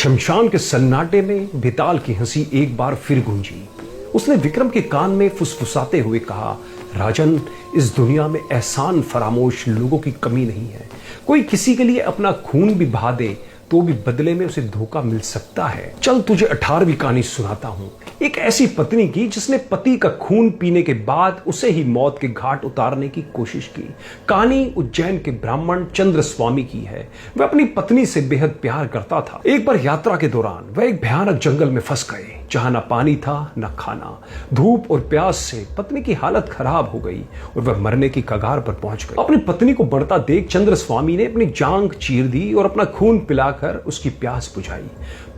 शमशान के सन्नाटे में बेताल की हंसी एक बार फिर गूंजी। उसने विक्रम के कान में फुसफुसाते हुए कहा, राजन, इस दुनिया में एहसान फरामोश लोगों की कमी नहीं है। कोई किसी के लिए अपना खून भी बहा दे तो भी बदले में उसे धोखा मिल सकता है। चल तुझे 18वीं कहानी सुनाता हूं, एक ऐसी पत्नी की जिसने पति का खून पीने के बाद उसे ही मौत के घाट उतारने की कोशिश की। कहानी उज्जैन के ब्राह्मण चंद्र स्वामी की है। वह अपनी पत्नी से बेहद प्यार करता था। एक बार यात्रा के दौरान वह एक भयानक जंगल में फंस गए, जहां न पानी था न खाना। धूप और प्यास से पत्नी की हालत खराब हो गई और वह मरने की कगार पर पहुंच गई। अपनी पत्नी को मरता देख चंद्र स्वामी ने अपनी जांघ चीर दी और अपना खून पिलाकर उसकी प्यास बुझाई।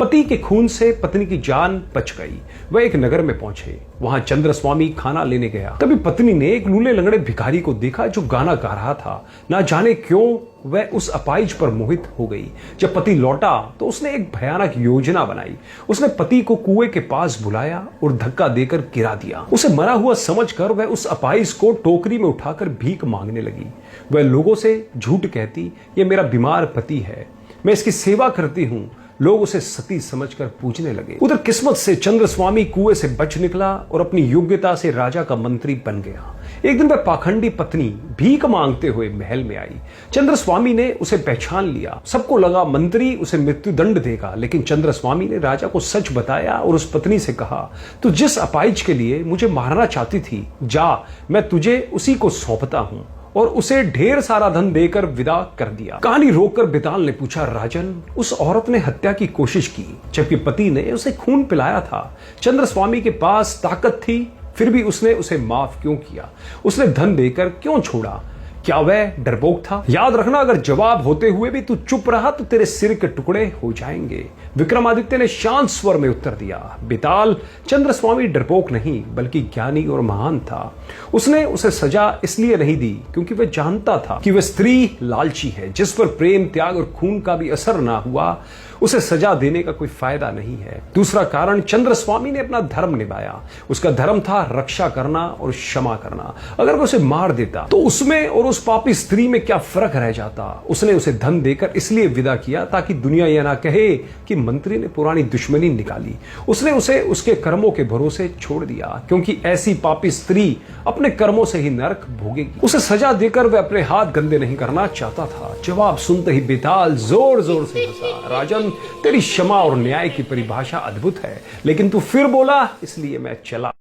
पति के खून से पत्नी की जान बच गई। वह एक नगर में पहुंचे। वहां चंद्र स्वामी खाना लेने गया। तभी पत्नी ने एक लूले लंगड़े भिखारी को देखा जो गाना गा रहा था। ना जाने क्यों वह उस अपाइज पर मोहित हो गई। जब पति लौटा तो उसने एक भयानक योजना बनाई। उसने पति को कुएं के पास बुलाया और धक्का देकर गिरा दिया। उसे मरा हुआ समझकर वह उस अपाइज को टोकरी में उठाकर भीख मांगने लगी। वह लोगों से झूठ कहती, ये मेरा बीमार पति है, मैं इसकी सेवा करती हूं। लोग उसे सती समझकर पूजने लगे। उधर किस्मत से चंद्र स्वामी कुएं से बच निकला और अपनी योग्यता से राजा का मंत्री बन गया। एक दिन वह पाखंडी पत्नी भीख मांगते हुए महल में आई। चंद्र स्वामी ने उसे पहचान लिया। सबको लगा मंत्री उसे मृत्युदंड देगा, लेकिन चंद्र स्वामी ने राजा को सच बताया और उस पत्नी से कहा, तू जिस अपाइज के लिए मुझे मारना चाहती थी, जा, मैं तुझे उसी को सौंपता हूं। और उसे ढेर सारा धन देकर विदा कर दिया। कहानी रोककर बेताल ने पूछा, राजन, उस औरत ने हत्या की कोशिश की जबकि पति ने उसे खून पिलाया था। चंद्र स्वामी के पास ताकत थी, फिर भी उसने उसे माफ क्यों किया? उसने धन देकर क्यों छोड़ा? क्या वह डरपोक था? याद रखना, अगर जवाब होते हुए भी तू चुप रहा तो तेरे सिर के टुकड़े हो जाएंगे। विक्रमादित्य ने शांत स्वर में उत्तर दिया, बेताल, चंद्र स्वामी डरपोक नहीं बल्कि ज्ञानी और महान था। उसने उसे सजा इसलिए नहीं दी क्योंकि वह जानता था कि वह स्त्री लालची है। जिस पर प्रेम, त्याग और खून का भी असर ना हुआ, उसे सजा देने का कोई फायदा नहीं है। दूसरा कारण, चंद्र स्वामी ने अपना धर्म निभाया। उसका धर्म था रक्षा करना और क्षमा करना। अगर वह उसे मार देता तो उसमें और उस पापी स्त्री में क्या फर्क रह जाता? उसने उसे धन देकर इसलिए विदा किया ताकि दुनिया यह ना कहे कि मंत्री ने पुरानी दुश्मनी निकाली। उसने उसे उसके कर्मों के भरोसे छोड़ दिया, क्योंकि ऐसी पापी स्त्री अपने कर्मों से ही नरक भोगेगी। उसे सजा देकर वह अपने हाथ गंदे नहीं करना चाहता था। जवाब सुनते ही बेताल जोर जोर से हंसा। राजन, तेरी क्षमा और न्याय की परिभाषा अद्भुत है, लेकिन तू फिर बोला, इसलिए मैं चला।